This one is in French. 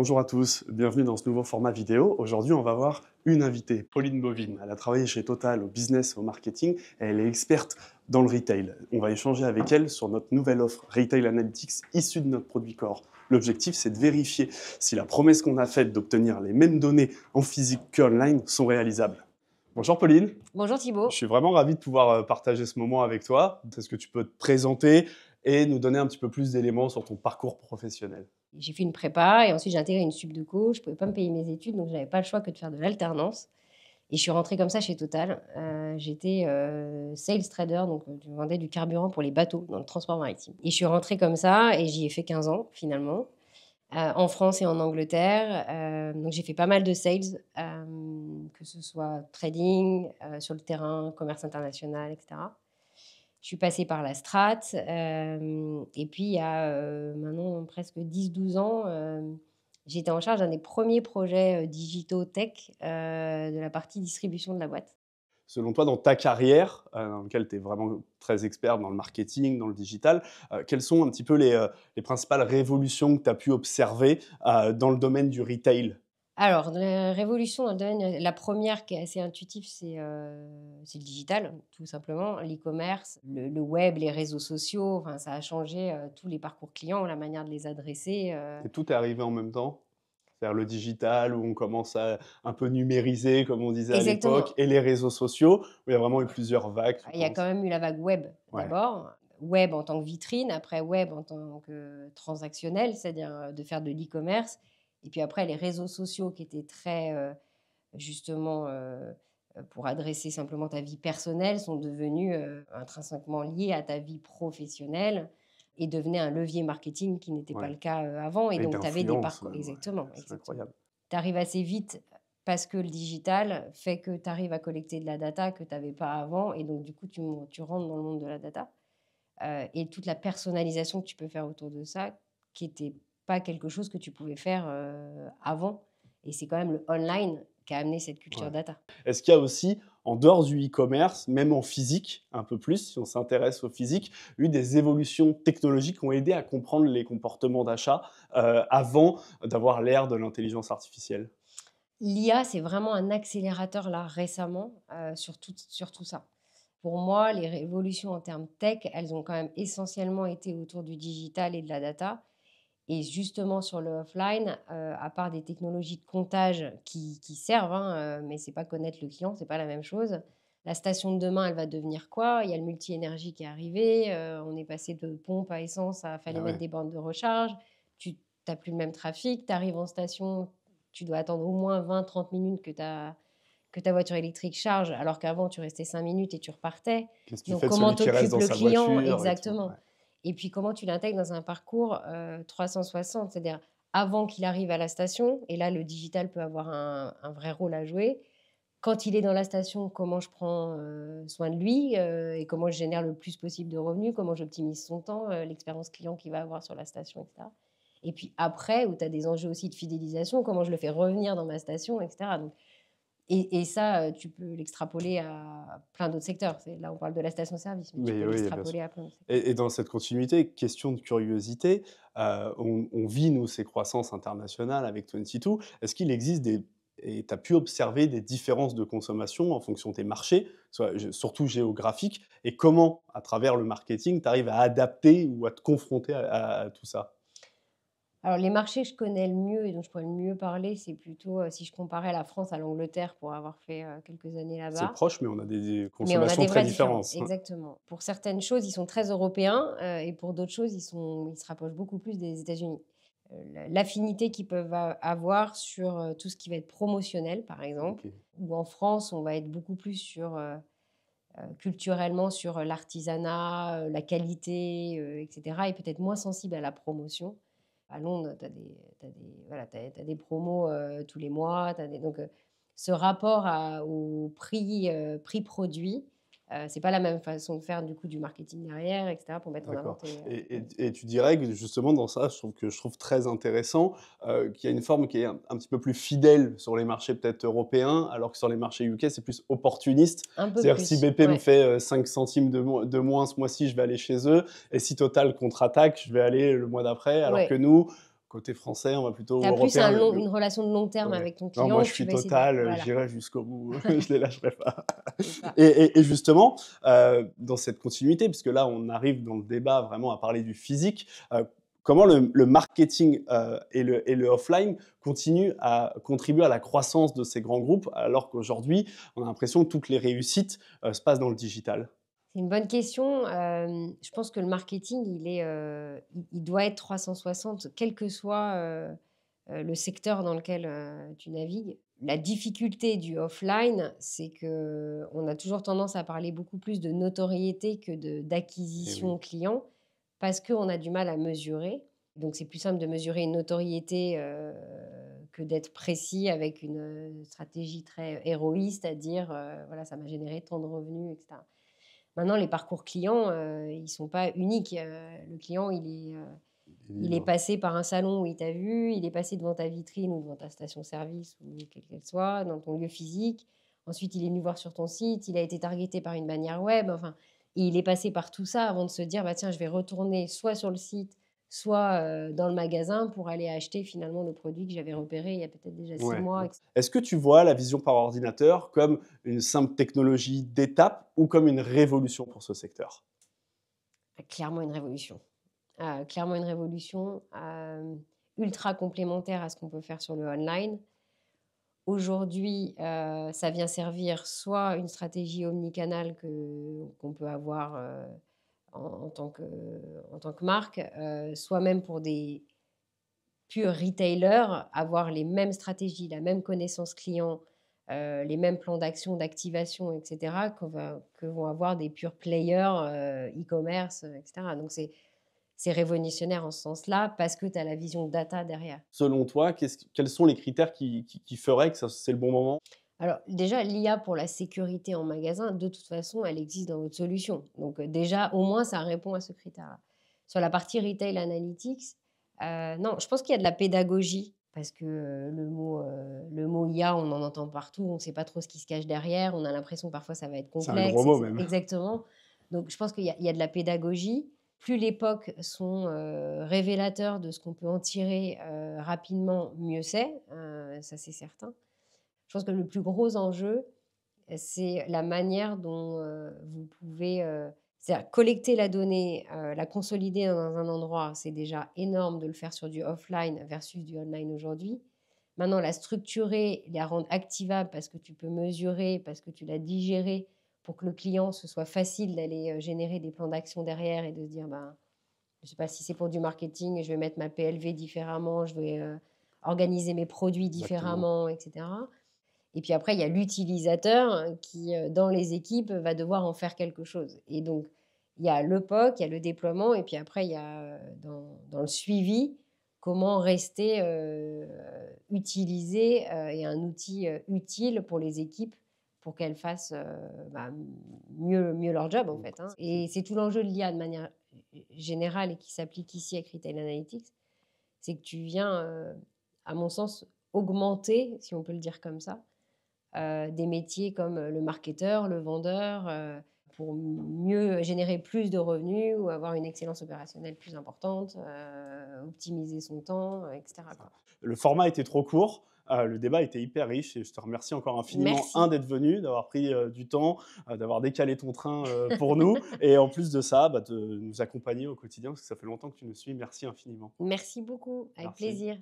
Bonjour à tous, bienvenue dans ce nouveau format vidéo. Aujourd'hui, on va voir une invitée, Pauline Bovine. Elle a travaillé chez Total au business et au marketing et elle est experte dans le retail. On va échanger avec elle sur notre nouvelle offre Retail Analytics issue de notre produit Core. L'objectif, c'est de vérifier si la promesse qu'on a faite d'obtenir les mêmes données en physique qu'online sont réalisables. Bonjour Pauline. Bonjour Je Thibaut. suis vraiment ravi de pouvoir partager ce moment avec toi. Est-ce que tu peux te présenter et nous donner un petit peu plus d'éléments sur ton parcours professionnel? J'ai fait une prépa et ensuite j'ai intégré une sup de co. Je ne pouvais pas me payer mes études, donc je n'avais pas le choix que de faire de l'alternance. Et je suis rentrée comme ça chez Total. J'étais sales trader, donc je vendais du carburant pour les bateaux dans le transport maritime. Et je suis rentrée comme ça et j'y ai fait 15 ans finalement, en France et en Angleterre. Donc j'ai fait pas mal de sales, que ce soit trading, sur le terrain, commerce international, etc. Je suis passée par la strat, et puis il y a, maintenant presque 10-12 ans, j'étais en charge d'un des premiers projets, digitaux tech, de la partie distribution de la boîte. Selon toi, dans ta carrière, dans laquelle tu es vraiment très experte dans le marketing, dans le digital, quelles sont un petit peu les principales révolutions que tu as pu observer, dans le domaine du retail? Alors, dans la révolution dans le domaine, la première qui est assez intuitive, c'est le digital, tout simplement. L'e-commerce, le web, les réseaux sociaux, enfin ça a changé, tous les parcours clients, la manière de les adresser, Et tout est arrivé en même temps? C'est-à-dire le digital où on commence à un peu numériser, comme on disait à l'époque, exactement. et les réseaux sociaux, où il y a vraiment eu plusieurs vagues, tu Il y a quand penses? même eu la vague web Ouais, d'abord. Web en tant que vitrine, après web en tant que transactionnel, c'est-à-dire de faire de l'e-commerce. Et puis après, les réseaux sociaux qui étaient très, justement, pour adresser simplement ta vie personnelle, sont devenus intrinsèquement liés à ta vie professionnelle et devenaient un levier marketing qui n'était pas ouais, le cas avant. Et et donc, tu avais des d'influence parcours. même, ouais, Exactement, c'est exactement. incroyable. Tu arrives assez vite parce que le digital fait que tu arrives à collecter de la data que tu n'avais pas avant et donc du coup, tu rentres dans le monde de la data, et toute la personnalisation que tu peux faire autour de ça, qui était pas quelque chose que tu pouvais faire, avant et c'est quand même le online qui a amené cette culture Ouais. data. Est-ce qu'il y a aussi, en dehors du e-commerce, même en physique, un peu plus, si on s'intéresse au physique, eu des évolutions technologiques qui ont aidé à comprendre les comportements d'achat, avant d'avoir l'ère de l'intelligence artificielle? L'IA, c'est vraiment un accélérateur là récemment, sur tout ça. Pour moi, les révolutions en termes tech, elles ont quand même essentiellement été autour du digital et de la data. Et justement sur le offline, à part des technologies de comptage qui servent, hein, mais c'est pas connaître le client, c'est pas la même chose. La station de demain, elle va devenir quoi? Il y a le multi-énergie qui est arrivé, on est passé de pompe à essence à fallait Ah mettre ouais. des bornes de recharge. Tu as plus le même trafic, tu arrives en station, tu dois attendre au moins 20-30 minutes que ta voiture électrique charge, alors qu'avant tu restais 5 minutes et tu repartais. Qu'est-ce que tu Donc fais de comment celui qui reste t'occupes dans le sa client? voiture et tout? Exactement. Ouais. Et puis comment tu l'intègres dans un parcours 360, c'est-à-dire avant qu'il arrive à la station, et là le digital peut avoir un vrai rôle à jouer. Quand il est dans la station, comment je prends soin de lui, et comment je génère le plus possible de revenus, comment j'optimise son temps, l'expérience client qu'il va avoir sur la station, etc. Et puis après, où tu as des enjeux aussi de fidélisation, comment je le fais revenir dans ma station, etc. Donc, et ça, tu peux l'extrapoler à plein d'autres secteurs. Là, on parle de la station-service, mais tu Mais peux oui, bien sûr. l'extrapoler à plein d'autres secteurs. Et dans cette continuité, question de curiosité, on vit, nous, ces croissances internationales avec 22. Est-ce qu'il existe des et tu as pu observer des différences de consommation en fonction des marchés, surtout géographiques, et comment, à travers le marketing, tu arrives à adapter ou à te confronter à tout ça? Alors les marchés que je connais le mieux et dont je pourrais le mieux parler, c'est plutôt, si je comparais la France à l'Angleterre pour avoir fait, quelques années C'est là-bas. proche, mais on a des Mais on a consommations des très vraies différences, différentes. exactement. Pour certaines choses, ils sont très européens, et pour d'autres choses, ils se rapprochent beaucoup plus des États-Unis. L'affinité qu'ils peuvent avoir sur, tout ce qui va être promotionnel, par exemple, OK. ou en France, on va être beaucoup plus sur, culturellement sur, l'artisanat, la qualité, et cetera et peut-être moins sensible à la promotion. À Londres, tu as des promos, tous les mois, tu donc ce rapport au prix produit, c'est pas la même façon de faire du coup du marketing derrière et cetera pour mettre en avant D'accord, tes, produits. et tu dirais que justement dans ça, je trouve très intéressant, qu'il y a une forme qui est un petit peu plus fidèle sur les marchés peut-être européens, alors que sur les marchés UK, c'est plus opportuniste. Un peu C'est-à-dire si plus, BP me ouais. fait, 5 centimes de moins ce mois-ci, je vais aller chez eux, et si Total contre-attaque, je vais aller le mois d'après. Alors que Ouais. nous, Côté français, on va plutôt Tu as plus européen. une relation de long terme Ouais. avec ton Non, moi client, je tu suis vas essayer de Total, voilà, j'irai jusqu'au bout, je les lâcherai pas. c'est ça. Et justement, dans cette continuité, puisque là on arrive dans le débat vraiment à parler du physique, comment le marketing, et le offline continuent à contribuer à la croissance de ces grands groupes, alors qu'aujourd'hui, on a l'impression que toutes les réussites, se passent dans le digital? C'est une bonne question. Je pense que le marketing, il doit être 360, quel que soit, le secteur dans lequel, tu navigues. La difficulté du offline, c'est que on a toujours tendance à parler beaucoup plus de notoriété que Eh d'acquisition oui. client, parce qu'on a du mal à mesurer. Donc c'est plus simple de mesurer une notoriété, que d'être précis avec une, stratégie très héroïste, à dire, voilà, ça m'a généré tant de revenus, et cetera. Maintenant, les parcours clients, ils sont pas uniques. Le client, il est Libre. passé par un salon où il t'a vu, il est passé devant ta vitrine ou devant ta station-service ou quelle qu'elle soit, dans ton lieu physique. Ensuite, il est venu voir sur ton site, il a été targeté par une bannière web, enfin, et il est passé par tout ça avant de se dire: «Bah, tiens, je vais retourner soit sur le site, soit, dans le magasin pour aller acheter finalement le produit que j'avais repéré il y a peut-être déjà 6 Ouais, mois» ouais. et Est-ce que tu vois la vision par ordinateur comme une simple technologie d'étape ou comme une révolution pour ce secteur? clairement une révolution. Clairement une révolution, ultra complémentaire à ce qu'on peut faire sur le online. Aujourd'hui, ça vient servir soit une stratégie omnicanal qu'on peut avoir, en tant que marque, soit même pour des purs retailers, avoir les mêmes stratégies, la même connaissance client, les mêmes plans d'action, d'activation et cetera que vont avoir des purs players, e-commerce, et cetera. Donc c'est révolutionnaire en ce sens-là parce que tu as la vision data derrière. Selon toi, quels sont les critères qui feraient que ça c'est le bon moment? Alors déjà, l'IA pour la sécurité en magasin, de toute façon, elle existe dans votre solution. Donc déjà, au moins, ça répond à ce critère-là. Sur la partie retail analytics, non, je pense qu'il y a de la pédagogie parce que le mot IA, on en entend partout, on ne sait pas trop ce qui se cache derrière, on a l'impression que parfois ça va être C'est un gros complexe, mot même. exactement. Donc je pense qu'il y a de la pédagogie. Plus l'époque sont révélateurs de ce qu'on peut en tirer rapidement, mieux c'est, ça c'est certain. Je pense que le plus gros enjeu, c'est la manière dont, vous pouvez, c'est-à-dire collecter la donnée, la consolider dans un endroit, c'est déjà énorme de le faire sur du offline versus du online aujourd'hui. Maintenant, la structurer, la rendre activable parce que tu peux mesurer, parce que tu l'as digérée pour que le client, ce soit facile d'aller, générer des plans d'action derrière et de se dire: «Ben, je ne sais pas si c'est pour du marketing, je vais mettre ma PLV différemment, je vais, organiser mes produits Exactement. différemment» et cetera. Et puis après, il y a l'utilisateur qui, dans les équipes, va devoir en faire quelque chose. Et donc, il y a le POC, il y a le déploiement, et puis après, il y a dans le suivi, comment rester utilisé et un outil utile pour les équipes pour qu'elles fassent bah, mieux leur job, en Donc fait. Hein. c'est Et c'est tout l'enjeu de l'IA de manière générale et qui s'applique ici avec Retail Analytics, c'est que tu viens, à mon sens, augmenter, si on peut le dire comme ça, des métiers comme le marketeur, le vendeur, pour mieux générer plus de revenus ou avoir une excellence opérationnelle plus importante, optimiser son temps, et cetera, ça. quoi. Le format était trop court, le débat était hyper riche et je te remercie encore infiniment, Merci. d'être venu, d'avoir pris, du temps, d'avoir décalé ton train, pour nous et en plus de ça, bah, de nous accompagner au quotidien parce que ça fait longtemps que tu nous suis. Merci infiniment. Merci beaucoup, avec Merci. plaisir.